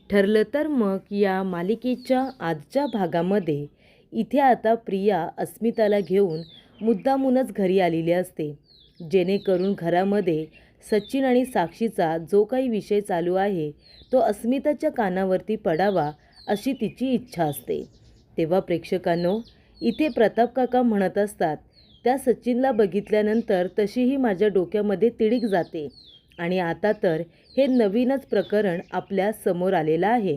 ठरलं तर मग या मालिकेच्या आजच्या भागामध्ये इथे आता प्रिया अस्मिताला घेऊन मुद्दामूनच घरी आलेली असते, जेणेकरून घरामध्ये सचिन आणि साक्षीचा जो काही विषय चालू आहे तो अस्मिताच्या कानावरती पडावा अशी तिची इच्छा असते. तेव्हा प्रेक्षकांनो, इथे प्रताप काका म्हणत असतात, त्या सचिनला बघितल्यानंतर तशीही माझ्या डोक्यामध्ये तिडीक जाते आणि आता तर हे नवीनच प्रकरण आपल्या समोर आलेलं आहे.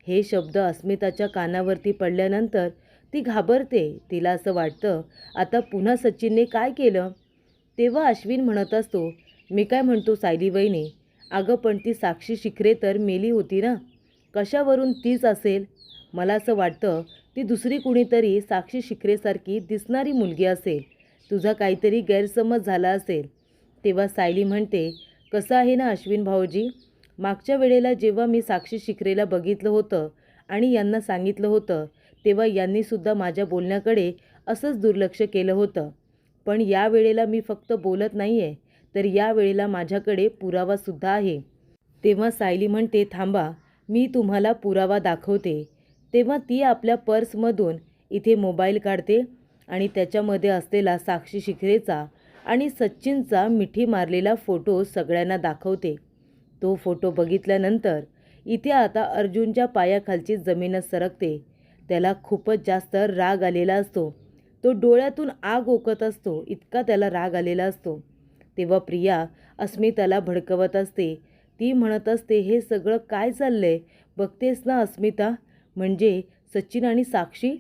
हे शब्द अस्मिताच्या कानावरती पडल्यानंतर ती घाबरते. तिला असं वाटतं, आता पुन्हा सचिनने काय केलं? तेव्हा अश्विन म्हणत असतो, मी काय म्हणतो सायली वहिनी, अगं पण ती साक्षी शिखरे तर मेली होती ना, कशावरून तीच असेल? मला असं वाटतं ती दुसरी कुणीतरी साक्षी शिखरेसारखी दिसणारी मुलगी असेल. तुझा काहीतरी गैरसमज झाला असेल. तेव्हा सायली म्हणते, कसं आहे ना अश्विन भाऊजी, मागच्या वेळेला जेव्हा मी साक्षी शिखरेला बघितलं होतं आणि यांना सांगितलं होतं तेव्हा यांनीसुद्धा माझ्या बोलण्याकडे असंच दुर्लक्ष केलं होतं. पण या वेळेला मी फक्त बोलत नाही आहे, तर या वेळेला माझ्याकडे पुरावासुद्धा आहे. तेव्हा सायली म्हणते, थांबा, मी तुम्हाला पुरावा दाखवते. तेव्हा ती आपल्या पर्समधून इथे मोबाईल काढते आणि त्याच्यामध्ये असलेला साक्षी शिखरेचा आणि सचिनचा मिठी मारलेला फोटो सगळ्यांना दाखवते. तो फोटो बघितल्यानंतर इथे आता अर्जुनच्या पायाखालची जमीनच सरकते. त्याला खूपच जास्त राग आलेला असतो. तो डोळ्यातून आग ओकत असतो, इतका त्याला राग आलेला असतो. तेव्हा प्रिया अस्मिताला भडकवत असते. ती म्हणत असते, हे सगळं काय चाललंय? बघतेस ना अस्मिता, म्हणजे सचिन आणि साक्षी,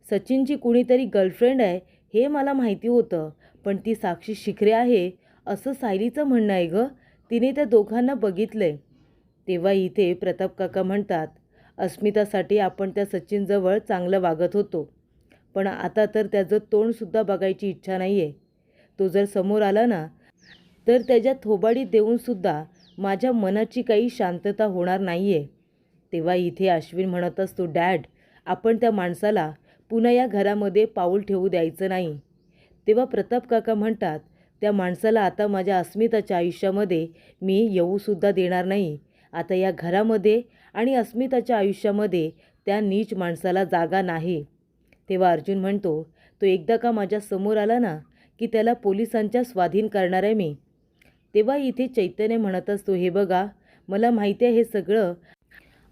सचिनची कुणीतरी गर्लफ्रेंड आहे हे मला माहिती होतं, पण ती साक्षी शिखरे आहे असं सायलीचं म्हणणं आहे गं. तिने त्या दोघांना बघितलंय. तेव्हा इथे प्रताप काका म्हणतात, अस्मितासाठी आपण त्या सचिनजवळ चांगलं वागत होतो, पण आता तर त्याचं तोंडसुद्धा बघायची इच्छा नाही आहे. तो जर समोर आला ना, तर त्याच्या थोबाडीत देऊनसुद्धा माझ्या मनाची काही शांतता होणार नाही आहे. तेव्हा इथे अश्विन म्हणत असतो, डॅड, आपण त्या माणसाला पुन्हा या घरामध्ये पाऊल ठेवू द्यायचं नाही. तेव्हा प्रताप काका म्हणतात, त्या माणसाला आता माझ्या अस्मिताच्या आयुष्यामध्ये मी येऊसुद्धा देणार नाही. आता या घरामध्ये आणि अस्मिताच्या आयुष्यामध्ये त्या नीच माणसाला जागा नाही. तेव्हा अर्जुन म्हणतो, तो एकदा का माझ्या समोर आला ना, की त्याला पोलिसांच्या स्वाधीन करणार आहे मी. तेव्हा इथे चैतन्य म्हणत असतो, हे बघा, मला माहिती आहे हे सगळं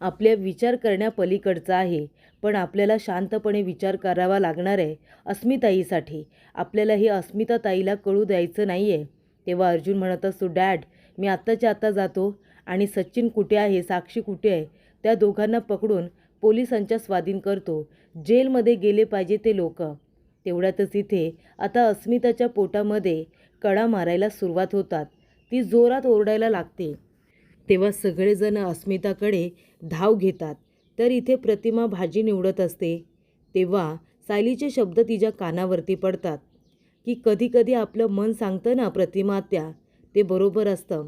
आपल्या विचार करण्यापलीकडचं आहे, पण आपल्याला शांतपणे विचार करावा लागणार आहे अस्मिताईसाठी. आपल्याला हे अस्मिताताईला कळू द्यायचं नाही आहे. तेव्हा अर्जुन म्हणत असतो, डॅड, मी आत्ताच्या आत्ता जातो आणि सचिन कुठे आहे, साक्षी कुठे आहे, त्या दोघांना पकडून पोलिसांच्या स्वाधीन करतो. जेलमध्ये गेले पाहिजे ते लोक. तेवढ्यातच इथे आता अस्मिताच्या पोटामध्ये कळा मारायला सुरुवात होतात. ती जोरात ओरडायला लागते. तेव्हा सगळेजण अस्मिताकडे धाव घेतात. तर इथे प्रतिमा भाजी निवडत असते. तेव्हा सायलीचे शब्द तिच्या कानावरती पडतात, की कधी कधी आपलं मन सांगतं ना प्रतिमा आत्या, ते बरोबर असतं.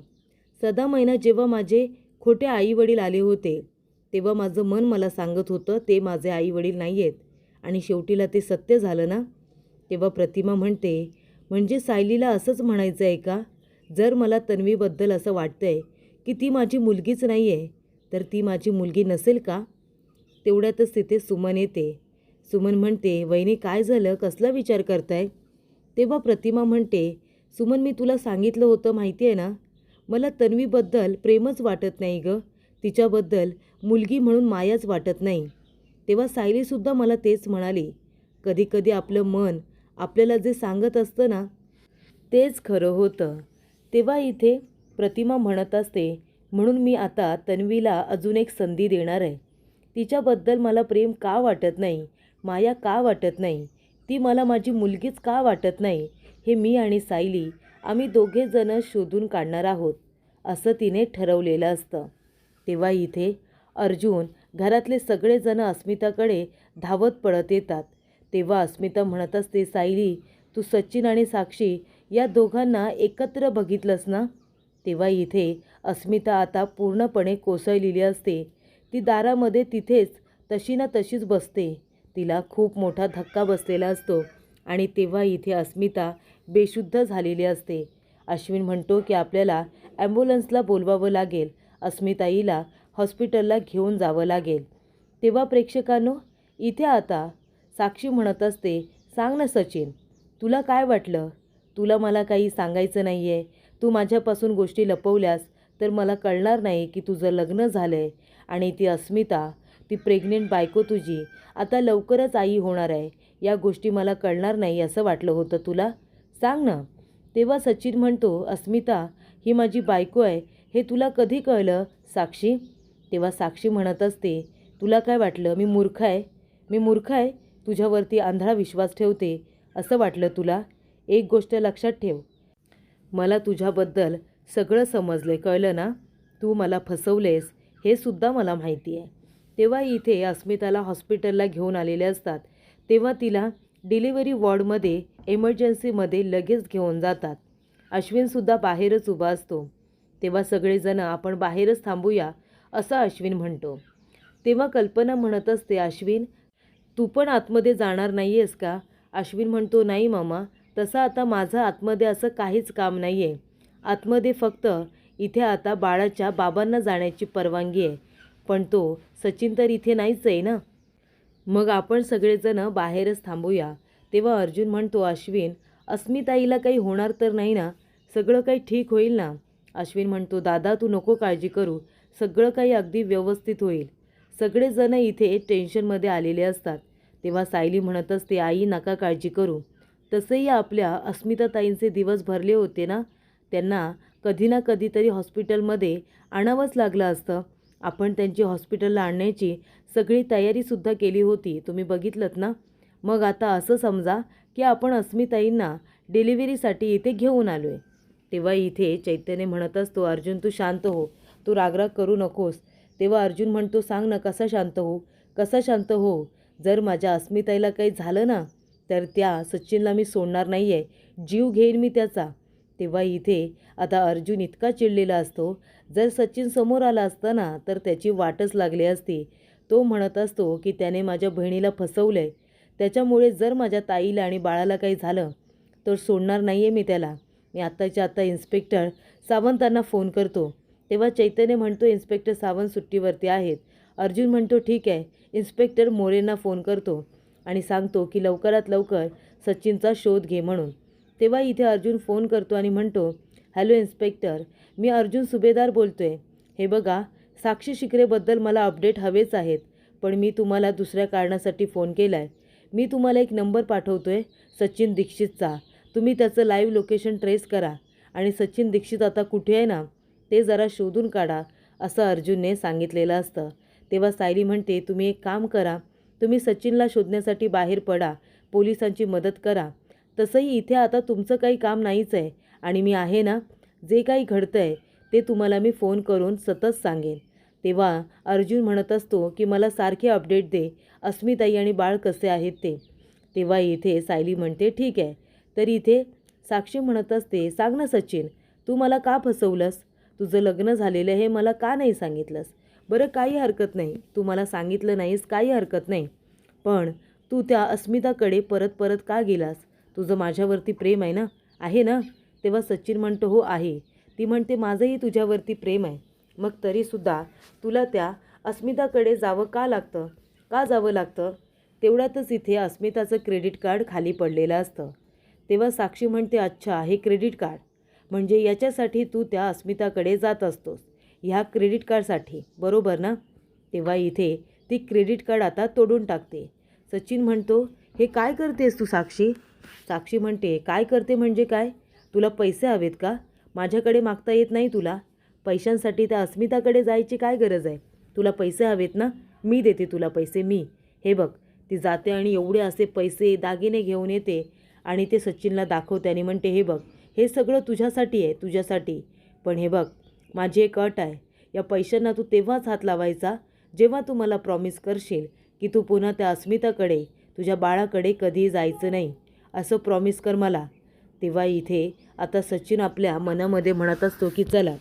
सदा महिना जेव्हा माझे खोटे आईवडील आले होते तेव्हा माझं मन मला सांगत होतं ते माझे आईवडील नाही आहेत, आणि शेवटीला ते सत्य झालं ना. तेव्हा प्रतिमा म्हणते, म्हणजे सायलीला असंच म्हणायचं आहे का? जर मला तन्वीबद्दल असं वाटतंय की ती माझी मुलगीच नाही आहे, तर ती माझी मुलगी नसेल का? तेवढ्यातच तिथे सुमन येते. सुमन म्हणते, वहिनी काय झालं, कसला विचार करताय? तेव्हा प्रतिमा म्हणते, सुमन, मी तुला सांगितलं होतं माहिती आहे ना, मला तन्वीबद्दल प्रेमच वाटत नाही गं, तिच्याबद्दल मुलगी म्हणून मायाच वाटत नाही. तेव्हा सायलीसुद्धा मला तेच म्हणाली, कधी कधी आपलं मन आपल्याला जे सांगत असतं ना, तेच खरं होतं. तेव्हा इथे प्रतिमा म्हणत असते, म्हणून मी आता तन्वीला अजून एक संधी देणार आहे. तिच्याबद्दल मला प्रेम का वाटत नाही, माया का वाटत नाही, ती मला माझी मुलगीच का वाटत नाही, हे मी आणि सायली आम्ही दोघेजणं शोधून काढणार आहोत, असं तिने ठरवलेलं असतं. तेव्हा इथे अर्जुन, घरातले सगळेजण अस्मिताकडे धावत पडत येतात. तेव्हा अस्मिता म्हणत असते, सायली, तू सचिन आणि साक्षी या दोघांना एकत्र बघितलंस ना. तेव्हा इथे अस्मिता आता पूर्णपणे कोसळलेली असते. ती दारामध्ये तिथेच तशी ना तशीच बसते. तिला खूप मोठा धक्का बसलेला असतो आणि तेव्हा इथे अस्मिता बेशुद्ध झालेली असते. अश्विन म्हणतो की आपल्याला ॲम्ब्युलन्सला बोलवावं लागेल, अस्मिताईला हॉस्पिटलला घेऊन जावं लागेल. तेव्हा प्रेक्षकांनो, इथे आता साक्षी म्हणत असते, सांग ना सचिन, तुला काय वाटलं? तुला मला काही सांगायचं नाही आहे. तू माझ्यापासून गोष्टी लपवल्यास तर मला कळणार नाही की तुझं लग्न झालं आहे आणि ती अस्मिता, ती प्रेग्नेंट बायको तुझी आता लवकरच आई होणार आहे. या गोष्टी मला कळणार नाही असं वाटलं होतं तुला? सांग ना. तेव्हा सचिन म्हणतो, अस्मिता ही माझी बायको आहे हे तुला कधी कळलं साक्षी? तेव्हा साक्षी म्हणत असते, तुला काय वाटलं मी मूर्ख आहे? मी मूर्ख आहे? तुझ्यावरती आंधळा विश्वास ठेवते असं वाटलं तुला? एक गोष्ट लक्षात ठेव, मला तुझ्याबद्दल सगळं समजले, कळलं ना? तू मला फसवलेस हे सुद्धा मला माहिती आहे. तेव्हा इथे अस्मिताला हॉस्पिटलला घेऊन आलेले असतात. तेव्हा तिला डिलिव्हरी वॉर्डमध्ये एमर्जन्सीमध्ये लगेच घेऊन जातात. अश्विनसुद्धा बाहेरच उभा असतो. तेव्हा सगळेजण आपण बाहेरच थांबूया असं अश्विन म्हणतो. तेव्हा कल्पना म्हणत असते, अश्विन तू पण आतमध्ये जाणार नाही आहेस का? अश्विन म्हणतो, नाही मामा, तसं आता माझं आतमध्ये असं काहीच काम नाही आहे. आतमध्ये फक्त इथे आता बाळाच्या बाबांना जाण्याची परवानगी आहे. पण तो सचिन तर इथे नाहीच आहे ना. मग आपण सगळेजण बाहेरच थांबूया. तेव्हा अर्जुन म्हणतो, अश्विन अस्मिताईला काही होणार तर नाही ना? सगळं काही ठीक होईल ना? अश्विन म्हणतो, दादा तू नको काळजी करू, सगळं काही अगदी व्यवस्थित होईल. सगळेजण इथे टेन्शनमध्ये आलेले असतात. तेव्हा सायली म्हणत असते, आई नका काळजी करू. तसंही आपल्या अस्मिताताईंचे दिवस भरले होते ना, त्यांना कधी ना कधीतरी हॉस्पिटलमध्ये आणावंच लागलं असतं. आपण त्यांची हॉस्पिटलला आणण्याची सगळी तयारीसुद्धा केली होती, तुम्ही बघितलंत ना. मग आता असं समजा की आपण अस्मिताईंना डिलिव्हरीसाठी इथे घेऊन आलो आहे. तेव्हा इथे चैतन्य म्हणत असतो, अर्जुन तू शांत हो, तू रागराग करू नकोस. तेव्हा अर्जुन म्हणतो, सांग ना कसा शांत हो, कसा शांत हो? जर माझ्या अस्मिताईला काही झालं ना तर त्या सचिनला मी सोडणार नाही आहे, जीव घेईन मी त्याचा. तेव्हा इथे आता अर्जुन इतका चिडलेला असतो, जर सचिन समोर आला असता ना तर त्याची वाटच लागली असती. तो म्हणत असतो की त्याने माझ्या बहिणीला फसवलं आहे, त्याच्यामुळे जर माझ्या ताईला आणि बाळाला काही झालं तर सोडणार नाही आहे मी त्याला. मी आत्ताच्या आत्ता इन्स्पेक्टर सावंतांना फोन करतो. तेव्हा चैतन्य म्हणतो, इन्स्पेक्टर सावंत सुट्टीवरती आहेत. अर्जुन म्हणतो, ठीक आहे, इन्स्पेक्टर मोरेंना फोन करतो आणि सांगतो की लवकरात लवकर सचिनचा शोध घे म्हणून. तेव्हा इथे अर्जुन फोन करतो आणि म्हणतो, हॅलो इन्स्पेक्टर, मी अर्जुन सुभेदार बोलतो आहे. हे बघा, साक्षी शिकरेबद्दल मला अपडेट हवेच आहेत, पण मी तुम्हाला दुसऱ्या कारणासाठी फोन केला आहे. मी तुम्हाला एक नंबर पाठवतो आहे सचिन दीक्षितचा. तुम्ही त्याचं लाईव्ह लोकेशन ट्रेस करा आणि सचिन दीक्षित आता कुठे आहे ना ते जरा शोधून काढा असं अर्जुनने सांगितलेलं असतं. तेव्हा सायली म्हणते, तुम्ही एक काम करा, तुम्ही सचिनला शोधण्यासाठी बाहेर पडा, पोलिसांची मदत करा. तसंही इथे आता तुमचं काही काम नाहीच आहे आणि मी आहे ना, जे काही घडतं आहे ते तुम्हाला मी फोन करून सतत सांगेन. तेव्हा अर्जुन म्हणत असतो की मला सारखे अपडेट दे, अस्मिताई आणि बाळ कसे आहेत ते. तेव्हा इथे सायली म्हणते, ठीक आहे. तर इथे साक्षी म्हणत असते, सांग ना सचिन, तू मला का फसवलंस? तुझं लग्न झालेलं हे मला का नाही सांगितलंस? बरं काही हरकत नाही, तू मला सांगितलं नाहीस, काही हरकत नाही, पण तू त्या अस्मिताकडे परत परत का गेलास? तुझं माझ्यावरती प्रेम आहे ना, आहे ना? तेव्हा सचिन म्हणतो, हो आहे. ती म्हणते, माझंही तुझ्यावरती प्रेम आहे, मग तरीसुद्धा तुला त्या अस्मिताकडे जावं का लागतं? का जावं लागतं? तेवढ्यातच इथे अस्मिताचं क्रेडिट कार्ड खाली पडलेलं असतं. तेव्हा साक्षी म्हणते, अच्छा हे क्रेडिट कार्ड, म्हणजे याच्यासाठी तू त्या अस्मिताकडे जात असतोस, ह्या क्रेडिट कार्डसाठी, बरोबर ना? तेव्हा इथे ती क्रेडिट कार्ड आता तोडून टाकते. सचिन म्हणतो, हे काय करतेस तू साक्षी? साक्षी म्हणते, काय करते म्हणजे काय? तुला पैसे हवेत का? माझ्याकडे मागता येत नाही तुला? पैशांसाठी त्या अस्मिताकडे जायची काय गरज आहे? तुला पैसे हवेत ना, मी देते तुला पैसे, मी. हे बघ, ती जाते आणि एवढे असे पैसे दागिने घेऊन येते आणि ते सचिनला दाखवते आणि म्हणते, हे बघ, हे सगळं तुझ्यासाठी आहे, तुझ्यासाठी. पण हे बघ, माझी एक अट आहे, या पैशांना तू तेव्हाच हात लावायचा जेव्हा तू मला प्रॉमिस करशील की तू पुन्हा त्या अस्मिताकडे, तुझ्या बाळाकडे कधीही जायचं नाही, असं प्रॉमिस कर मला. तेव्हा इथे आता सचिन आपल्या मनामध्ये म्हणत असतो की चला,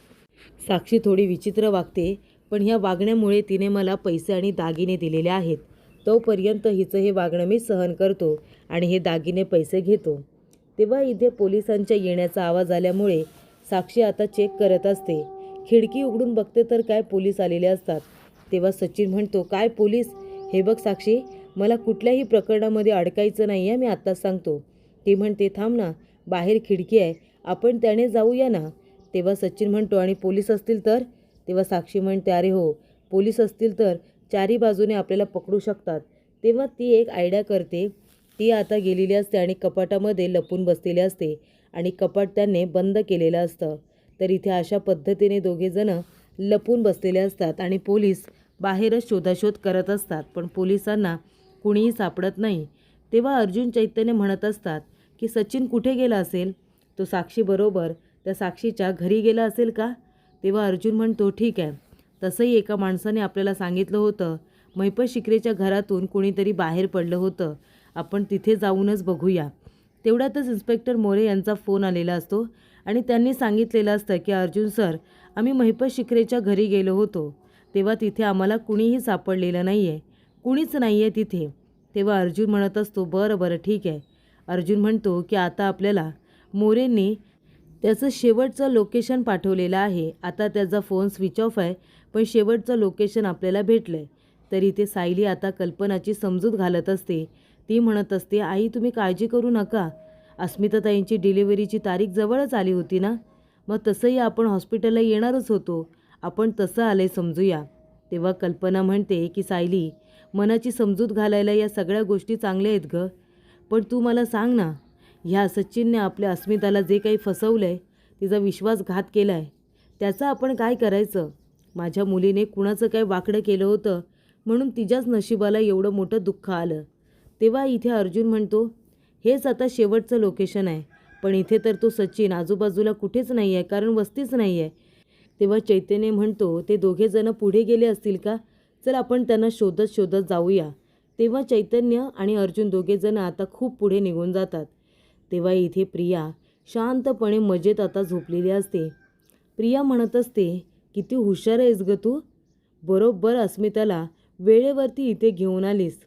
साक्षी थोडी विचित्र वागते, पण ह्या वागण्यामुळे तिने मला पैसे आणि दागिने दिलेले आहेत, तोपर्यंत हिचं हे वागणं मी सहन करतो आणि हे दागिने पैसे घेतो. तेव्हा इथे पोलिसांच्या येण्याचा आवाज आल्यामुळे साक्षी आता चेक करत असते खिडकी उघडून बघते तर काय पोलीस आलेले असतात. तेव्हा सचिन म्हणतो, काय पोलीस? हे बघ साक्षी, मला कुठल्याही प्रकरणामध्ये अडकायचं नाही आहे, मी आत्ताच सांगतो. ती म्हणते, थांब ना, बाहेर खिडकी आहे, आपण त्याने जाऊया ना. तेव्हा सचिन म्हणतो, आणि पोलीस असतील तर? तेव्हा साक्षी म्हणते, अरे हो, पोलीस असतील तर चारी बाजूने आपल्याला पकडू शकतात. तेव्हा ती एक आयडिया करते. ती आता गेलेली असते आणि कपाटामध्ये लपून बसलेली असते आणि कपाट त्याने बंद केलेलं असतं. तर इथे अशा पद्धतीने दोघेजण लपून बसलेले असतात आणि पोलीस बाहेरच शोधाशोध करत असतात, पण पोलिसांना कुणीही सापडत नाही. तेव्हा अर्जुन चैतन्य म्हणत असतात की सचिन कुठे गेला असेल? तो साक्षीबरोबर त्या साक्षीच्या घरी गेला असेल का? तेव्हा अर्जुन म्हणतो, ठीक आहे, तसंही एका माणसाने आपल्याला सांगितलं होतं महिपत शिकरेच्या घरातून कुणीतरी बाहेर पडलं होतं, आपण तिथे जाऊनच बघूया. तेवढ्यातच इन्स्पेक्टर मोरे यांचा फोन आलेला असतो आणि त्यांनी सांगितलेलं असतं की अर्जुन सर, आम्ही महिपत शिकरेच्या घरी गेलो होतो, तेव्हा तिथे आम्हाला कुणीही सापडलेलं नाही आहे, कुणीच नाही आहे तिथे. तेव्हा अर्जुन म्हणत असतो, बरं बरं ठीक आहे. अर्जुन म्हणतो की आता आपल्याला मोरेंनी त्याचं शेवटचं लोकेशन पाठवलेलं आहे. आता त्याचा फोन स्विच ऑफ आहे, पण शेवटचं लोकेशन आपल्याला भेटलं आहे. तर इथे सायली आता कल्पनाची समजूत घालत असते. ती म्हणत असते, आई तुम्ही काळजी करू नका, अस्मिताताईंची डिलिव्हरीची तारीख जवळच आली होती ना, मग तसंही आपण हॉस्पिटलला येणारच होतो, आपण तसं आलंय समजूया. तेव्हा कल्पना म्हणते की सायली, मनाची समजूत घालायला या सगळ्या गोष्टी चांगल्या आहेत गं, पण तू मला सांग ना, ह्या सचिनने आपल्या अस्मिताला जे काही फसवलं आहे, तिचा विश्वासघात केला आहे, त्याचं आपण काय करायचं? माझ्या मुलीने कुणाचं काय वाकडं केलं होतं म्हणून तिच्याच नशिबाला एवढं मोठं दुःख आलं. तेव्हा इथे अर्जुन म्हणतो, हेच आता शेवटचं लोकेशन आहे, पण इथे तर तो सचिन आजूबाजूला कुठेच नाही आहे, कारण वस्तीच नाही आहे. तेव्हा चैतन्य म्हणतो, ते दोघेजणं पुढे गेले असतील का? चल आपण त्यांना शोधत शोधत जाऊया. तेव्हा चैतन्य आणि अर्जुन दोघेजणं आता खूप पुढे निघून जातात. तेव्हा इथे प्रिया शांतपणे मजेत आता झोपलेली असते. प्रिया म्हणत असते, किती हुशार आहेस गं तू, बरोबर अस्मिताला वेळेवरती इथे घेऊन आलीस.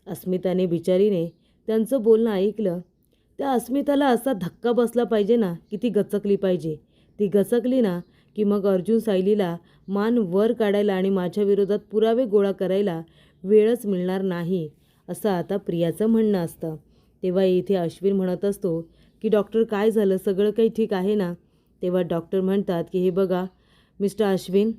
अस्मिताने बिचारीने त्यांचं बोलणं ऐकलं. त्या अस्मिताला असा धक्का बसला पाहिजे ना, की ती गचकली पाहिजे. ती गचकली ना की मग अर्जुन सायलीला मान वर काढायला आणि माझ्या विरोधात पुरावे गोळा करायला वेळच मिळणार नाही, असं आता प्रियाचं म्हणणं असतं. तेव्हा इथे अश्विन म्हणत असतो की डॉक्टर काय झालं, सगळं काही ठीक आहे ना? तेव्हा डॉक्टर म्हणतात की हे बघा मिस्टर अश्विन,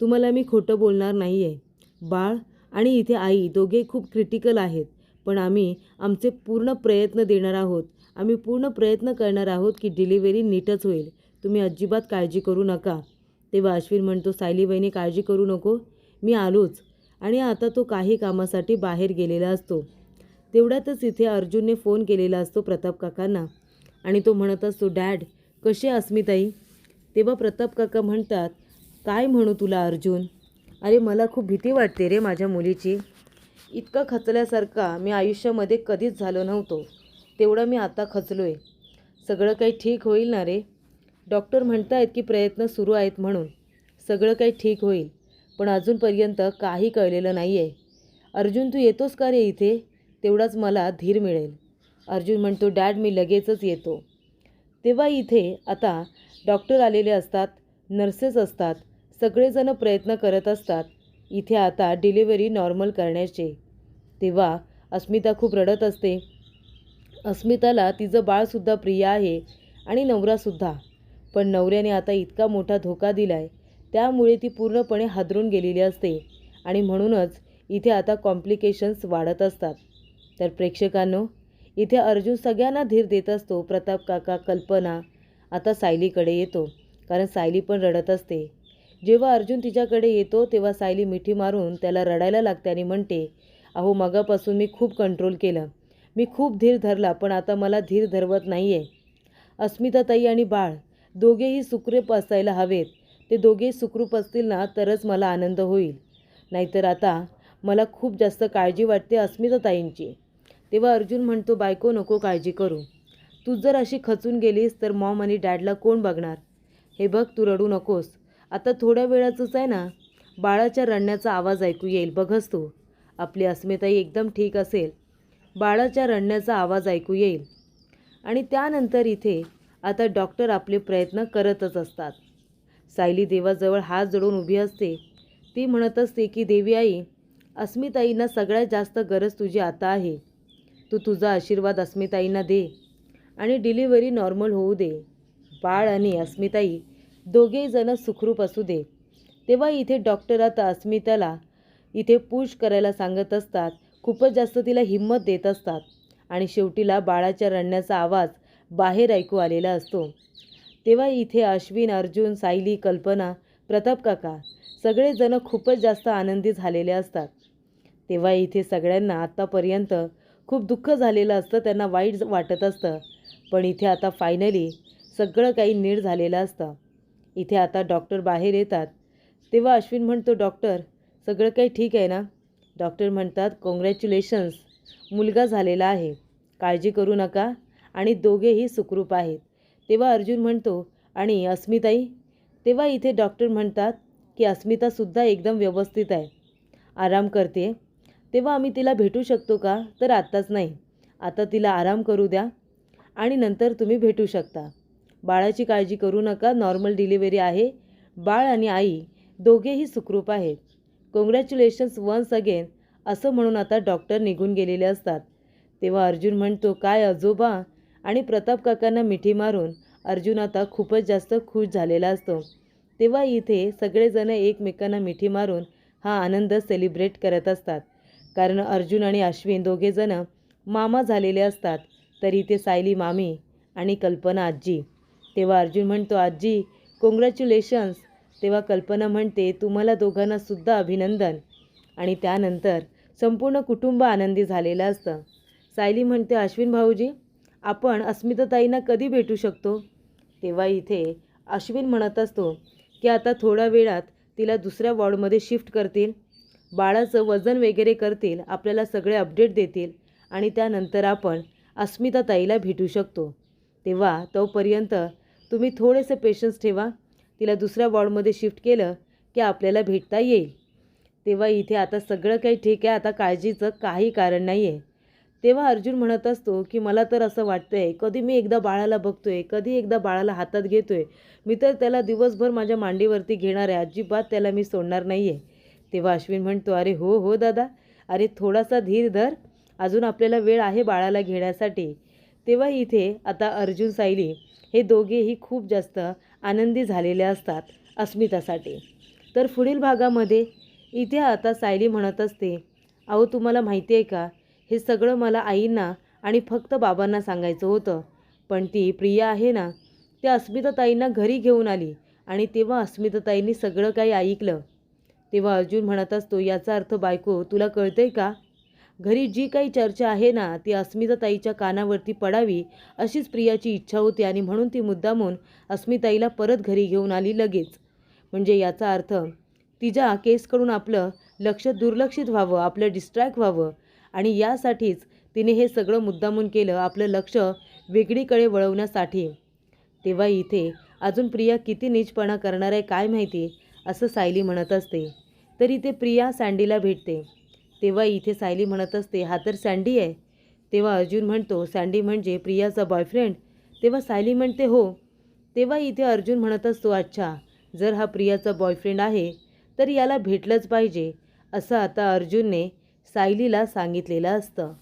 तुम्हाला मी खोटं बोलणार नाही आहे. बाळ आणि इथे आई दोघे खूप क्रिटिकल आहेत, पण आम्ही आमचे पूर्ण प्रयत्न देणार आहोत. आम्ही पूर्ण प्रयत्न करणार आहोत की डिलिव्हरी नीटच होईल. तुम्ही अजिबात काळजी करू नका. तेव्हा अश्विन म्हणतो, सायली वहिनी काळजी करू नको, मी आलोच. आणि आता तो काही कामासाठी बाहेर गेलेला असतो. तेवढ्यातच इथे अर्जुनने फोन केलेला असतो प्रताप काकांना आणि तो म्हणत असतो, डॅड कशी अस्मिताई? तेव्हा प्रताप काका म्हणतात, काय म्हणू तुला अर्जुन, अरे मला खूप भीती वाटते रे माझ्या मुलीची. इतका खचल्यासारखा मी आयुष्यामध्ये कधीच झालो नव्हतो, तेवढं मी आता खचलो आहे. सगळं काही ठीक होईल ना रे? डॉक्टर म्हणत आहेत की प्रयत्न सुरू आहेत म्हणून सगळं काही ठीक होईल, पण अजूनपर्यंत काही कळलेलं नाही आहे. अर्जुन तू येतोस का रे इथे? तेवढाच मला धीर मिळेल. अर्जुन म्हणतो, डॅड मी लगेचच येतो. तेव्हा इथे आता डॉक्टर आलेले असतात, नर्सेस असतात, सगळेजण प्रयत्न करत असतात इथे आता डिलिव्हरी नॉर्मल करण्याचे. तेव्हा अस्मिता खूप रडत असते. अस्मिताला तिचं बाळसुद्धा प्रिय आहे आणि नवरासुद्धा, पण नवऱ्याने आता इतका मोठा धोका दिला आहे, त्यामुळे ती पूर्णपणे हादरून गेलेली असते आणि म्हणूनच इथे आता कॉम्प्लिकेशन्स वाढत असतात. तर प्रेक्षकांनो, इथे अर्जुन सगळ्यांना धीर देत असतो. प्रताप काका, कल्पना आता सायलीकडे येतो, कारण सायली पण रडत असते. जेव्हा अर्जुन तिच्याकडे येतो तेव्हा सायली मिठी मारून त्याला रडायला लागते आणि म्हणते, अहो मगापासून मी खूप कंट्रोल केलं, मी खूप धीर धरला, पण आता मला धीर धरवत नाही आहे. अस्मिताताई आणि बाळ दोघेही सुखरूप असायला हवेत. ते दोघेही सुखरूप असतील ना तरच मला आनंद होईल, नाहीतर आता मला खूप जास्त काळजी वाटते अस्मिताताईंची. तेव्हा अर्जुन म्हणतो, बायको नको काळजी करू, तू जर अशी खचून गेलीस तर मॉम आणि डॅडला कोण बघणार? हे बघ तू रडू नकोस, आता थोड्या वेळाचंच आहे ना, बाळाच्या रडण्याचा आवाज ऐकू येईल, बघच तू, आपली अस्मिताई एकदम ठीक असेल, बाळाच्या रडण्याचा आवाज ऐकू येईल. आणि त्यानंतर इथे आता डॉक्टर आपले प्रयत्न करतच असतात. सायली देवाजवळ हात जोडून उभी असते. ती म्हणत असते की देवी आई, अस्मिताईंना सगळ्यात जास्त गरज तुझी आता आहे. तू तुझा आशीर्वाद अस्मिताईंना दे आणि डिलिव्हरी नॉर्मल होऊ दे. बाळ आणि अस्मिताई दोघेही जण सुखरूप असू दे. तेव्हा इथे डॉक्टर आता अस्मिताला इथे पुश करायला सांगत असतात. खूपच जास्त तिला हिंमत देत असतात आणि शेवटीला बाळाच्या रडण्याचा आवाज बाहेर ऐकू आलेला असतो. तेव्हा इथे अश्विन, अर्जुन, सायली, कल्पना, प्रताप काका सगळेजण खूपच जास्त आनंदी झालेले असतात. तेव्हा इथे सगळ्यांना आत्तापर्यंत खूप दुःख झालेलं असतं, त्यांना वाईट वाटत असतं. पण इथे आता फायनली सगळं काही नीट झालेलं असतं. इथे आता डॉक्टर बाहेर येतात. तेव्हा अश्विन म्हणतो, डॉक्टर सगळं काही ठीक आहे ना? डॉक्टर म्हणतात, कॉंग्रॅच्युलेशन्स, मुलगा झालेला आहे, काळजी करू नका आणि दोघेही सुखरूप आहेत. तेव्हा अर्जुन म्हणतो, आणि अस्मिताई? तेव्हा इथे डॉक्टर म्हणतात की अस्मितासुद्धा एकदम व्यवस्थित आहे, आराम करते. तेव्हा आम्ही तिला भेटू शकतो का? तर आत्ताच नाही, आता तिला आराम करू द्या आणि नंतर तुम्ही भेटू शकता. बाळाची काळजी करू नका, नॉर्मल डिलिव्हरी आहे. बाळ आणि आई दोघेही सुखरूप आहेत. कॉंग्रॅच्युलेशन्स वन्स अगेन, असं म्हणून आता डॉक्टर निघून गेलेले असतात. तेव्हा अर्जुन म्हणतो, काय आजोबा? आणि प्रताप काकांना मिठी मारून अर्जुन आता खूपच जास्त खुश झालेला असतो. तेव्हा इथे सगळेजण एकमेकांना मिठी मारून हा आनंद सेलिब्रेट करत असतात. कारण अर्जुन आणि अश्विन दोघेजण मामा झालेले असतात. तर इथे सायली मामी आणि कल्पना आजी. तेव्हा अर्जुन म्हणतो, आजी कॉंग्रॅच्युलेशन्स. तेव्हा कल्पना म्हणते, तुम्हाला दोघांनासुद्धा अभिनंदन. आणि त्यानंतर संपूर्ण कुटुंब आनंदी झालेलं असतं. सायली म्हणते, अश्विन भाऊजी, आपण अस्मिताताईंना कधी भेटू शकतो? तेव्हा इथे अश्विन म्हणत असतो की आता थोड्या वेळात तिला दुसऱ्या वॉर्डमध्ये शिफ्ट करतील, बाळाचं वजन वगैरे करतील, आपल्याला सगळे अपडेट देतील आणि त्यानंतर आपण अस्मिताताईला भेटू शकतो. तेव्हा तोपर्यंत तुम्ही थोडेसे पेशन्स ठेवा, तिला दुसऱ्या वॉर्डमध्ये शिफ्ट केलं की आपल्याला भेटता येईल. तेव्हा इथे आता सगळं काही ठीक आहे, आता काळजीचं काही कारण नाही आहे. तेव्हा अर्जुन म्हणत असतो की मला तर असं वाटतं आहे, कधी मी एकदा बाळाला बघतो आहे, कधी एकदा बाळाला हातात घेतो आहे, मी तर त्याला दिवसभर माझ्या मांडीवरती घेणार आहे, अजिबात त्याला मी सोडणार नाही आहे. तेव्हा अश्विन म्हणतो, अरे हो हो दादा, अरे थोडासा धीर धर, अजून आपल्याला वेळ आहे बाळाला घेण्यासाठी. तेव्हा इथे आता अर्जुन, सायली हे दोघेही खूप जास्त आनंदी झालेले असतात अस्मितासाठी. तर पुढील भागामध्ये इथे आता सायली म्हणत असते, अहो तुम्हाला माहिती आहे का, हे सगळं मला आईंना आणि फक्त बाबांना सांगायचं होतं, पण ती प्रिया आहे ना, त्या अस्मिताताईंना घरी घेऊन आली आणि तेव्हा अस्मिताताईंनी सगळं काही ऐकलं. तेव्हा अर्जुन म्हणत असतो, याचा अर्थ बायको तुला कळतंय का, घरी जी काही चर्चा आहे ना ती अस्मिताताईच्या कानावरती पडावी अशीच प्रियाची इच्छा होती आणि म्हणून ती मुद्दामून अस्मिताईला परत घरी घेऊन आली लगेच. म्हणजे याचा अर्थ तिच्या केसकडून आपलं लक्ष दुर्लक्षित व्हावं, आपलं डिस्ट्रॅक्ट व्हावं आणि यासाठीच तिने हे सगळं मुद्दामून केलं, आपलं लक्ष वेगळीकडे वळवण्यासाठी. तेव्हा इथे अजून प्रिया किती नीचपणा करणार आहे काय माहिती, असं सायली म्हणत असते. तर इथे प्रिया सँडीला भेटते. तेव्हा इथे सायली म्हणत असते, हा तर सँडी आहे. तेव्हा अर्जुन म्हणतो, सँडी म्हणजे प्रियाचा बॉयफ्रेंड? तेव्हा सायली म्हणते, हो. तेव्हा इथे अर्जुन म्हणत असतो, अच्छा, जर हा प्रियाचा बॉयफ्रेंड आहे तर याला भेटलंच पाहिजे, असं आता अर्जुनने सायलीला सांगितलेलं असतं.